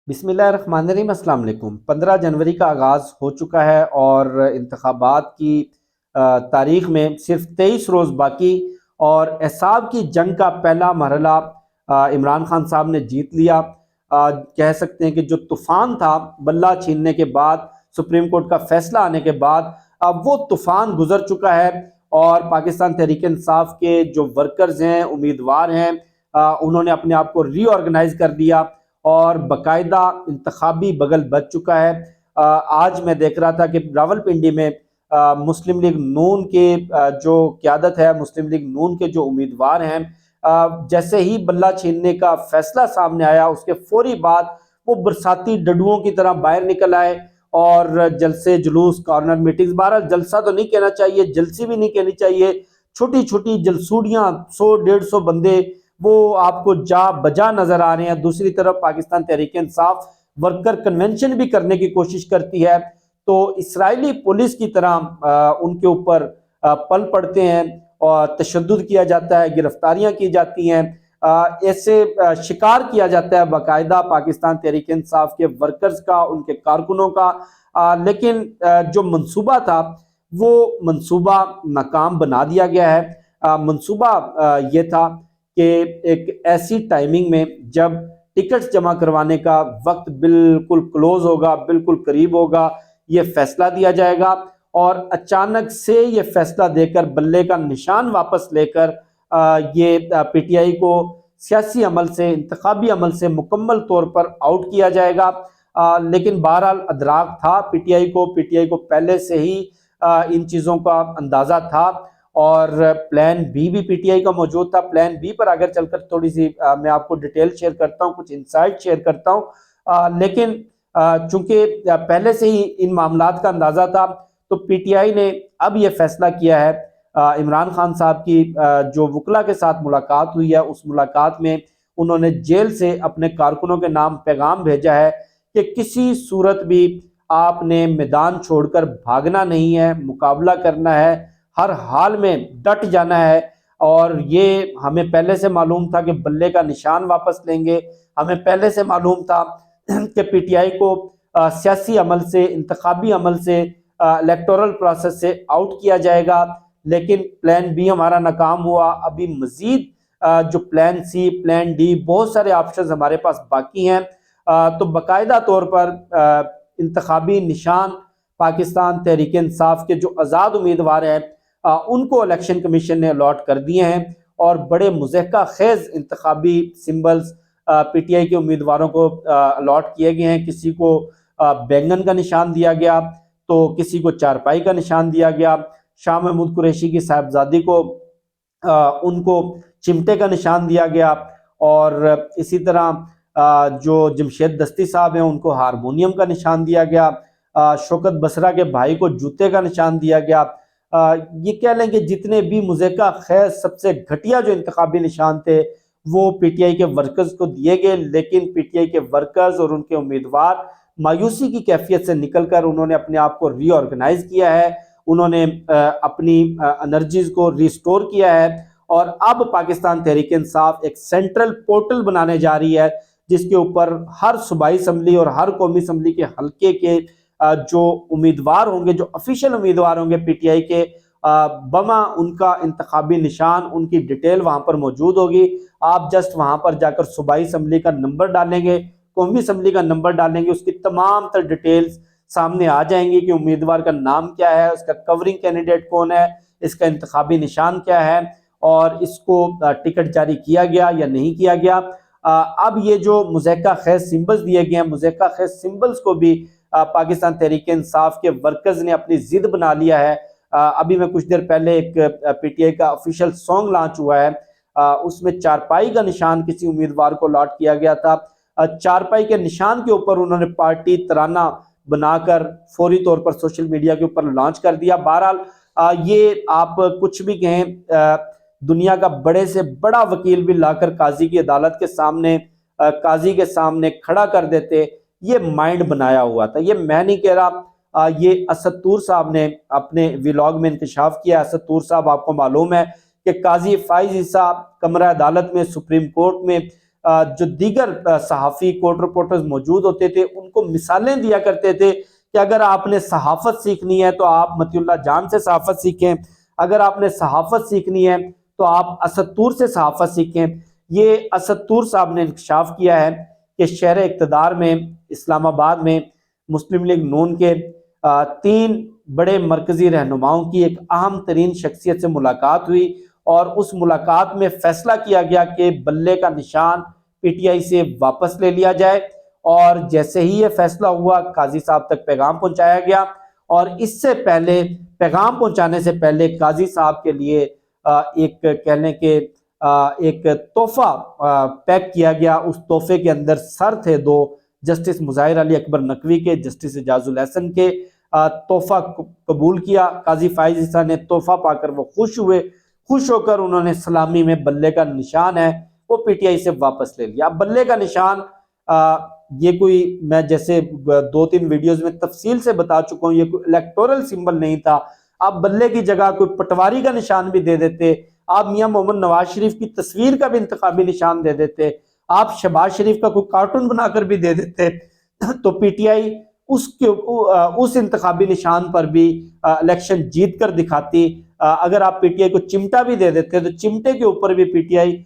بسم اللہ الرحمن الرحیم۔ السلام علیکم۔ 15 جنوری کا آغاز ہو چکا ہے اور انتخابات کی تاریخ میں صرف 23 روز باقی، اور احزاب کی جنگ کا پہلا مرحلہ عمران خان صاحب نے جیت لیا۔ کہہ سکتے ہیں کہ جو طوفان تھا بلہ چھیننے کے بعد، سپریم کورٹ کا فیصلہ آنے کے بعد، وہ طوفان گزر چکا ہے، اور پاکستان تحریک انصاف کے جو ورکرز ہیں، امیدوار ہیں، انہوں نے اپنے آپ کو ری آرگنائز کر دیا اور باقاعدہ انتخابی بغل بچ چکا ہے۔ آج میں دیکھ رہا تھا کہ راولپنڈی میں مسلم لیگ نون کے جو قیادت ہے، مسلم لیگ نون کے جو امیدوار ہیں، جیسے ہی بلہ چھیننے کا فیصلہ سامنے آیا اس کے فوری بعد وہ برساتی ڈڈوؤں کی طرح باہر نکل آئے اور جلسے جلوس کارنر میٹنگز، بہرحال جلسہ تو نہیں کہنا چاہیے، جلسی بھی نہیں کہنی چاہیے، چھوٹی چھوٹی جلسوڑیاں، 100-150 بندے وہ آپ کو جا بجا نظر آ رہے ہیں۔ دوسری طرف پاکستان تحریک انصاف ورکر کنونشن بھی کرنے کی کوشش کرتی ہے، تو اسرائیلی پولیس کی طرح ان کے اوپر پل پڑتے ہیں اور تشدد کیا جاتا ہے، گرفتاریاں کی جاتی ہیں، ایسے شکار کیا جاتا ہے باقاعدہ پاکستان تحریک انصاف کے ورکرز کا، ان کے کارکنوں کا۔ لیکن جو منصوبہ تھا وہ منصوبہ ناکام بنا دیا گیا ہے۔ منصوبہ یہ تھا کہ ایک ایسی ٹائمنگ میں جب ٹکٹس جمع کروانے کا وقت بالکل کلوز ہوگا، بالکل قریب ہوگا، یہ فیصلہ دیا جائے گا، اور اچانک سے یہ فیصلہ دے کر بلے کا نشان واپس لے کر یہ پی ٹی آئی کو سیاسی عمل سے، انتخابی عمل سے مکمل طور پر آؤٹ کیا جائے گا۔ لیکن بہرحال ادراک تھا پی ٹی آئی کو پہلے سے ہی ان چیزوں کا اندازہ تھا، اور پلان بی بھی پی ٹی آئی کا موجود تھا۔ پلان بی پر اگر چل کر تھوڑی سی میں آپ کو ڈیٹیل شیئر کرتا ہوں، کچھ انسائٹ شیئر کرتا ہوں، لیکن چونکہ پہلے سے ہی ان معاملات کا اندازہ تھا تو پی ٹی آئی نے اب یہ فیصلہ کیا ہے۔ عمران خان صاحب کی جو وکلا کے ساتھ ملاقات ہوئی ہے، اس ملاقات میں انہوں نے جیل سے اپنے کارکنوں کے نام پیغام بھیجا ہے کہ کسی صورت بھی آپ نے میدان چھوڑ کر بھاگنا نہیں ہے، مقابلہ کرنا ہے، ہر حال میں ڈٹ جانا ہے۔ اور یہ ہمیں پہلے سے معلوم تھا کہ بلے کا نشان واپس لیں گے، ہمیں پہلے سے معلوم تھا کہ پی ٹی آئی کو سیاسی عمل سے، انتخابی عمل سے، الیکٹورل پروسیس سے آؤٹ کیا جائے گا، لیکن پلان بی ہمارا ناکام ہوا۔ ابھی مزید جو پلان سی، پلان ڈی، بہت سارے آپشنز ہمارے پاس باقی ہیں۔ تو باقاعدہ طور پر انتخابی نشان پاکستان تحریک انصاف کے جو آزاد امیدوار ہیں ان کو الیکشن کمیشن نے الاٹ کر دیے ہیں، اور بڑے مضحکہ خیز انتخابی سمبلز پی ٹی آئی کے امیدواروں کو الاٹ کیے گئے ہیں۔ کسی کو بینگن کا نشان دیا گیا، تو کسی کو چارپائی کا نشان دیا گیا، شاہ محمود قریشی کی صاحبزادی کو ان کو چمٹے کا نشان دیا گیا، اور اسی طرح جو جمشید دستی صاحب ہیں ان کو ہارمونیم کا نشان دیا گیا، شوکت بسرا کے بھائی کو جوتے کا نشان دیا گیا۔ یہ کہہ لیں کہ جتنے بھی مضحکہ خیز سب سے گھٹیا جو انتخابی نشان تھے وہ پی ٹی آئی کے ورکرز کو دیے گئے، لیکن پی ٹی آئی کے ورکرز اور ان کے امیدوار مایوسی کی کیفیت سے نکل کر انہوں نے اپنے آپ کو ری آرگنائز کیا ہے، انہوں نے اپنی انرجیز کو ریسٹور کیا ہے، اور اب پاکستان تحریک انصاف ایک سینٹرل پورٹل بنانے جا رہی ہے جس کے اوپر ہر صوبائی اسمبلی اور ہر قومی اسمبلی کے حلقے کے جو امیدوار ہوں گے، جو افیشل امیدوار ہوں گے پی ٹی آئی کے، بما ان کا انتخابی نشان، ان کی ڈیٹیل وہاں پر موجود ہوگی۔ آپ جسٹ وہاں پر جا کر صوبائی اسمبلی کا نمبر ڈالیں گے، قومی اسمبلی کا نمبر ڈالیں گے، اس کی تمام تر ڈیٹیلز سامنے آ جائیں گی کہ امیدوار کا نام کیا ہے، اس کا کورنگ کینڈیڈیٹ کون ہے، اس کا انتخابی نشان کیا ہے، اور اس کو ٹکٹ جاری کیا گیا یا نہیں کیا گیا۔ اب یہ جو مضحکہ خیز سمبلز دیے گئے ہیں، مضحکہ خیز سمبلز کو بھی پاکستان تحریک انصاف کے ورکرز نے اپنی ضد بنا لیا ہے۔ ابھی میں کچھ دیر پہلے ایک پی ٹی آئی کا آفیشیل سانگ لانچ ہوا ہے، اس میں چارپائی کا نشان کسی امیدوار کو الاٹ کیا گیا تھا۔ چارپائی کے نشان کے اوپر انہوں نے پارٹی ترانہ بنا کر فوری طور پر سوشل میڈیا کے اوپر لانچ کر دیا۔ بہرحال یہ آپ کچھ بھی کہیں، دنیا کا بڑے سے بڑا وکیل بھی لا کر قاضی کی عدالت کے سامنے، قاضی کے سامنے کھڑا کر دیتے، یہ مائنڈ بنایا ہوا تھا۔ یہ میں نہیں کہہ رہا، یہ اسد طور صاحب نے اپنے ویلاگ میں انکشاف کیا۔ اسد طور صاحب آپ کو معلوم ہے کہ قاضی فائز عیسیٰ کمرہ عدالت میں، سپریم کورٹ میں جو دیگر صحافی کورٹ رپورٹرز موجود ہوتے تھے ان کو مثالیں دیا کرتے تھے کہ اگر آپ نے صحافت سیکھنی ہے تو آپ مطیع اللہ جان سے صحافت سیکھیں، اگر آپ نے صحافت سیکھنی ہے تو آپ اسد طور سے صحافت سیکھیں۔ یہ اسد طور صاحب نے انکشاف کیا ہے کہ شہر اقتدار میں اسلام آباد میں مسلم لیگ نون کے 3 بڑے مرکزی رہنماؤں کی ایک اہم ترین شخصیت سے ملاقات ہوئی، اور اس ملاقات میں فیصلہ کیا گیا کہ بلے کا نشان پی ٹی آئی سے واپس لے لیا جائے، اور جیسے ہی یہ فیصلہ ہوا قاضی صاحب تک پیغام پہنچایا گیا، اور اس سے پہلے پیغام پہنچانے سے پہلے قاضی صاحب کے لیے ایک کہنے کے ایک تحفہ پیک کیا گیا۔ اس تحفے کے اندر سر تھے 2 جسٹس مظاہر علی اکبر نقوی کے، جسٹس اعجاز الحسن کے۔ تحفہ قبول کیا، قاضی فائز عیسیٰ نے تحفہ پا کر وہ خوش ہوئے، خوش ہو کر انہوں نے سلامی میں بلے کا نشان ہے وہ پی ٹی آئی سے واپس لے لیا۔ اب بلے کا نشان یہ کوئی، میں جیسے 2-3 ویڈیوز میں تفصیل سے بتا چکا ہوں، یہ کوئی الیکٹورل سمبل نہیں تھا۔ آپ بلے کی جگہ کوئی پٹواری کا نشان بھی دے دیتے، آپ میاں محمد نواز شریف کی تصویر کا بھی انتخابی نشان دے دیتے، آپ شہباز شریف کا کوئی کارٹون بنا کر بھی دے دیتے، تو پی ٹی آئی اس انتخابی نشان پر بھی الیکشن جیت کر دکھاتی۔ اگر آپ پی ٹی آئی کو چمٹا بھی دے دیتے تو چمٹے کے اوپر بھی پی ٹی آئی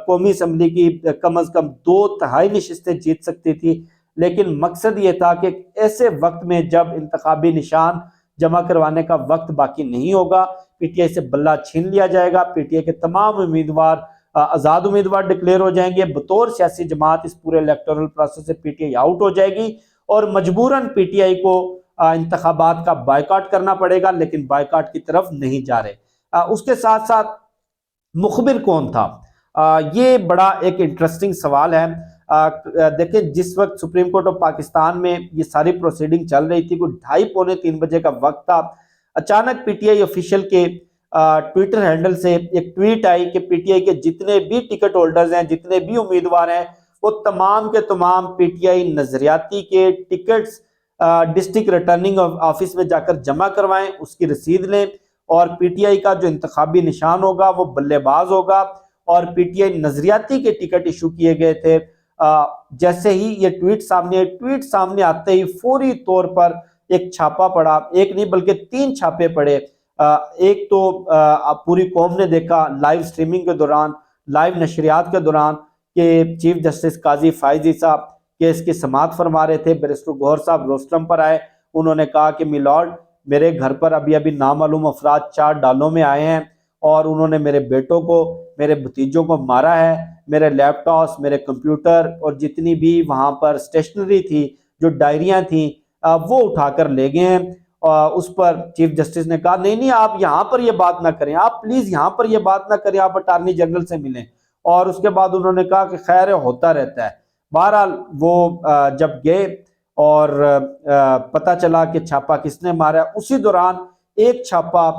قومی اسمبلی کی کم از کم 2/3 نشستیں جیت سکتی تھی۔ لیکن مقصد یہ تھا کہ ایسے وقت میں جب انتخابی نشان جمع کروانے کا وقت باقی نہیں ہوگا، پی ٹی آئی سے بلہ چھین لیا جائے گا، پی ٹی آئی کے تمام امیدوار آزاد امیدوار ڈکلیئر ہو جائیں گے، بطور سیاسی جماعت اس پورے الیکٹورل پروسیس سے پی ٹی آئی آؤٹ ہو جائے گی، اور مجبوراً پی ٹی آئی کو انتخابات کا بائیکاٹ کرنا پڑے گا، لیکن بائیکاٹ کی طرف نہیں جا رہے۔ اس کے ساتھ ساتھ مخبر کون تھا؟ یہ بڑا ایک انٹرسٹنگ سوال ہے۔ دیکھیں جس وقت سپریم کورٹ آف پاکستان میں یہ ساری پروسیڈنگ چل رہی تھی، کوئی 2:30-3 بجے کا وقت تھا، اچانک پی ٹی آئی آفیشیل کے ٹویٹر ہینڈل سے ایک ٹویٹ آئی کہ پی ٹی آئی کے جتنے بھی ٹکٹ ہولڈرز ہیں، جتنے بھی امیدوار ہیں، وہ تمام کے تمام پی ٹی آئی نظریاتی کے ٹکٹس ڈسٹرکٹ ریٹرننگ آفس میں جا کر جمع کروائیں، اس کی رسید لیں، اور پی ٹی آئی کا جو انتخابی نشان ہوگا وہ بلے باز ہوگا، اور پی ٹی آئی نظریاتی کے ٹکٹ ایشو کیے گئے تھے۔ جیسے ہی یہ ٹویٹ سامنے آتے ہی فوری طور پر ایک چھاپا پڑا، ایک نہیں بلکہ 3 چھاپے پڑے۔ ایک تو پوری قوم نے دیکھا لائیو سٹریمنگ کے دوران، لائیو نشریات کے دوران، کہ چیف جسٹس قاضی فائز عیسیٰ کیس کی سماعت فرما رہے تھے، بیرسٹر گوہر صاحب روسٹرم پر آئے، انہوں نے کہا کہ میلارڈ میرے گھر پر ابھی نامعلوم افراد 4 ڈالوں میں آئے ہیں، اور انہوں نے میرے بیٹوں کو، میرے بھتیجوں کو مارا ہے، میرے لیپ ٹاپس، میرے کمپیوٹر اور جتنی بھی وہاں پر اسٹیشنری تھی، جو ڈائریاں تھیں، وہ اٹھا کر لے گئے ہیں۔ اس پر چیف جسٹس نے کہا نہیں آپ یہاں پر یہ بات نہ کریں، آپ پلیز یہاں پر یہ بات نہ کریں، آپ اٹارنی جنرل سے ملیں۔ اور اس کے بعد انہوں نے کہا کہ خیر ہوتا رہتا ہے۔ بہرحال وہ جب گئے اور پتہ چلا کہ چھاپا کس نے مارا، اسی دوران ایک چھاپا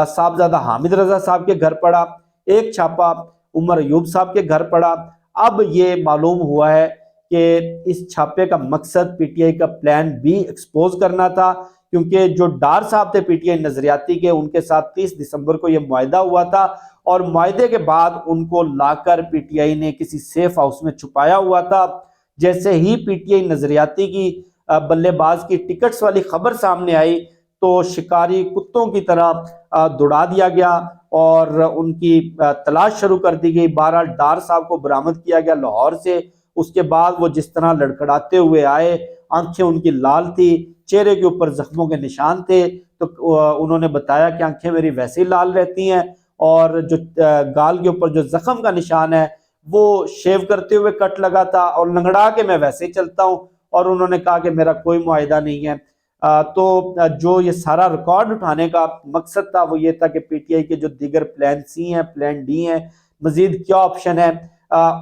صاحبزادہ حامد رضا صاحب کے گھر پڑا، ایک چھاپا عمر ایوب صاحب کے گھر پڑا۔ اب یہ معلوم ہوا ہے کہ اس چھاپے کا مقصد پی ٹی آئی کا پلان بھی ایکسپوز کرنا تھا، کیونکہ جو ڈار صاحب تھے پی ٹی آئی نظریاتی کے، ان کے ساتھ 30 دسمبر کو یہ معاہدہ ہوا تھا، اور معاہدے کے بعد ان کو لا کر پی ٹی آئی نے کسی سیف ہاؤس میں چھپایا ہوا تھا۔ جیسے ہی پی ٹی آئی نظریاتی کی بلے باز کی ٹکٹس والی خبر سامنے آئی تو شکاری کتوں کی طرح دوڑا دیا گیا اور ان کی تلاش شروع کر دی گئی۔ بہرحال ڈار صاحب کو برآمد کیا گیا لاہور سے۔ اس کے بعد وہ جس طرح لڑکھڑاتے ہوئے آئے، آنکھیں ان کی لال تھی، چہرے کے اوپر زخموں کے نشان تھے، تو انہوں نے بتایا کہ آنکھیں میری ویسے ہی لال رہتی ہیں، اور جو گال کے اوپر جو زخم کا نشان ہے وہ شیو کرتے ہوئے کٹ لگا تھا، اور لنگڑا کے میں ویسے ہی چلتا ہوں، اور انہوں نے کہا کہ میرا کوئی معاہدہ نہیں ہے۔ تو جو یہ سارا ریکارڈ اٹھانے کا مقصد تھا وہ یہ تھا کہ پی ٹی آئی کے جو دیگر پلان سی ہیں، پلان ڈی ہیں، مزید کیا آپشن ہے،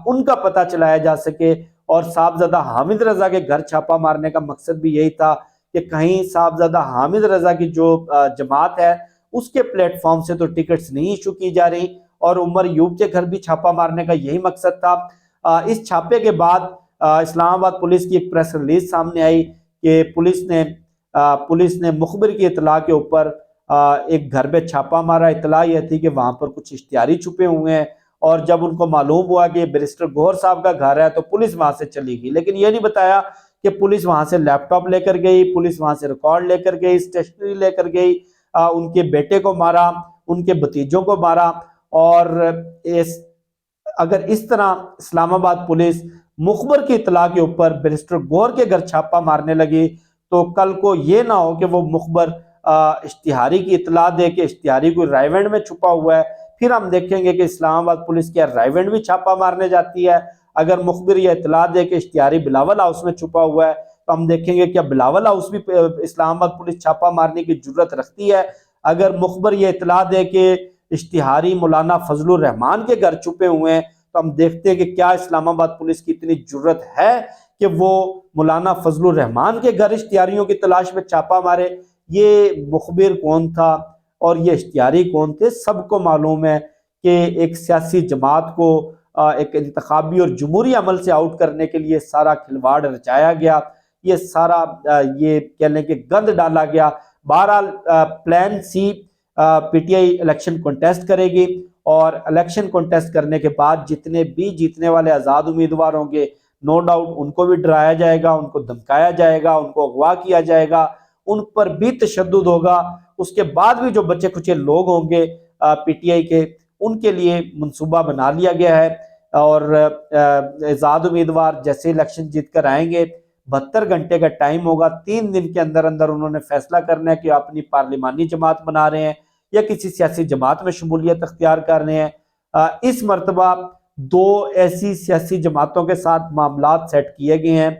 ان کا پتہ چلایا جا سکے۔ اور صاحبزادہ حامد رضا کے گھر چھاپا مارنے کا مقصد بھی یہی تھا کہ کہیں صاحبزادہ حامد رضا کی جو جماعت ہے اس کے پلیٹ فارم سے تو ٹکٹس نہیں ایشو کی جا رہی، اور عمر ایوب کے گھر بھی چھاپا مارنے کا یہی مقصد تھا۔ اس چھاپے کے بعد اسلام آباد پولیس کی ایک پریس ریلیز سامنے آئی کہ پولیس نے مخبر کی اطلاع کے اوپر ایک گھر پہ چھاپا مارا۔ اطلاع یہ تھی کہ وہاں پر کچھ اشتہاری چھپے ہوئے ہیں، اور جب ان کو معلوم ہوا کہ بیرسٹر گوہر صاحب کا گھر ہے تو پولیس وہاں سے چلی گئی، لیکن یہ نہیں بتایا کہ پولیس وہاں سے لیپ ٹاپ لے کر گئی، پولیس وہاں سے ریکارڈ لے کر گئی، اسٹیشنری لے کر گئی، ان کے بیٹے کو مارا، ان کے بھتیجوں کو مارا۔ اور اگر اس طرح اسلام آباد پولیس مخبر کی اطلاع کے اوپر بیرسٹر گوہر کے گھر چھاپا مارنے لگی تو کل کو یہ نہ ہو کہ وہ مخبر اشتہاری کی اطلاع دے کہ اشتہاری کوئی رائے ونڈ میں چھپا ہوا ہے، پھر ہم دیکھیں گے کہ اسلام آباد پولیس کیا رائے ونڈ بھی چھاپا مارنے جاتی ہے۔ اگر مخبر یہ اطلاع دے کہ اشتہاری بلاول ہاؤس میں چھپا ہوا ہے تو ہم دیکھیں گے کیا بلاول ہاؤس بھی اسلام آباد پولیس چھاپا مارنے کی جرت رکھتی ہے۔ اگر مخبر یہ اطلاع دے کہ اشتہاری مولانا فضل الرحمان کے گھر چھپے ہوئے ہیں تو ہم دیکھتے ہیں کہ کیا اسلام آباد پولیس کی اتنی جرت ہے کہ وہ مولانا فضل الرحمان کے گھر اشتہاریوں کی تلاش میں چھاپا مارے۔ یہ مخبر کون تھا اور یہ اشتہاری کون تھے، سب کو معلوم ہے کہ ایک سیاسی جماعت کو ایک انتخابی اور جمہوری عمل سے آؤٹ کرنے کے لیے سارا کھلواڑ رچایا گیا، یہ سارا یہ کہہ لیں کہ گند ڈالا گیا۔ بہرحال plan C P T I election contest کرے گی، اور الیکشن کنٹیسٹ کرنے کے بعد جتنے بھی جیتنے والے آزاد امیدوار ہوں گے نو ڈاؤٹ ان کو بھی ڈرایا جائے گا، ان کو دھمکایا جائے گا، ان کو اغوا کیا جائے گا، ان پر بھی تشدد ہوگا۔ اس کے بعد بھی جو بچے کچے لوگ ہوں گے پی ٹی آئی کے، ان کے لیے منصوبہ بنا لیا گیا ہے، اور آزاد امیدوار جیسے الیکشن جیت کر آئیں گے 72 گھنٹے کا ٹائم ہوگا، 3 دن کے اندر اندر انہوں نے فیصلہ کرنا ہے کہ اپنی پارلیمانی جماعت بنا رہے ہیں یا کسی سیاسی جماعت میں شمولیت اختیار کر رہے ہیں۔ اس مرتبہ 2 ایسی سیاسی جماعتوں کے ساتھ معاملات سیٹ کیے گئے ہیں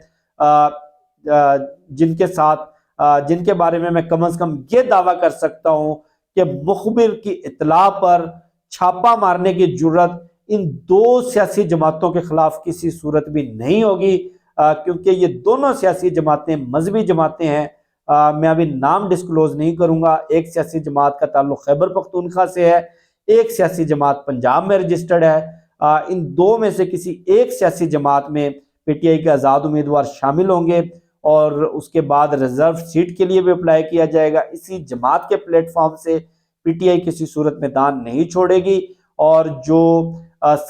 جن کے بارے میں میں کم از کم یہ دعویٰ کر سکتا ہوں کہ مخبر کی اطلاع پر چھاپا مارنے کی جرت ان 2 سیاسی جماعتوں کے خلاف کسی صورت بھی نہیں ہوگی، کیونکہ یہ دونوں سیاسی جماعتیں مذہبی جماعتیں ہیں۔ میں ابھی نام ڈسکلوز نہیں کروں گا۔ ایک سیاسی جماعت کا تعلق خیبر پختونخوا سے ہے، ایک سیاسی جماعت پنجاب میں رجسٹرڈ ہے۔ ان 2 میں سے کسی ایک سیاسی جماعت میں پی ٹی آئی کے آزاد امیدوار شامل ہوں گے، اور اس کے بعد ریزرو سیٹ کے لیے بھی اپلائی کیا جائے گا۔ اسی جماعت کے پلیٹ فارم سے پی ٹی آئی کسی صورت میدان نہیں چھوڑے گی، اور جو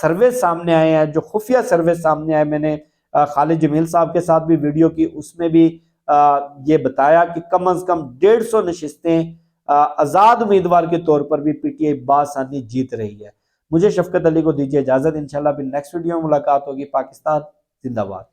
سروے سامنے آئے ہیں، جو خفیہ سروے سامنے آئے، میں نے خالد جمیل صاحب کے ساتھ بھی ویڈیو کی، اس میں بھی یہ بتایا کہ کم از کم 150 نشستیں آزاد امیدوار کے طور پر بھی پی ٹی آئی بآسانی جیت رہی ہے۔ مجھے شفقت علی کو دیجیے اجازت، انشاءاللہ بھی نیکسٹ ویڈیو میں ملاقات ہوگی۔ پاکستان زندہ باد۔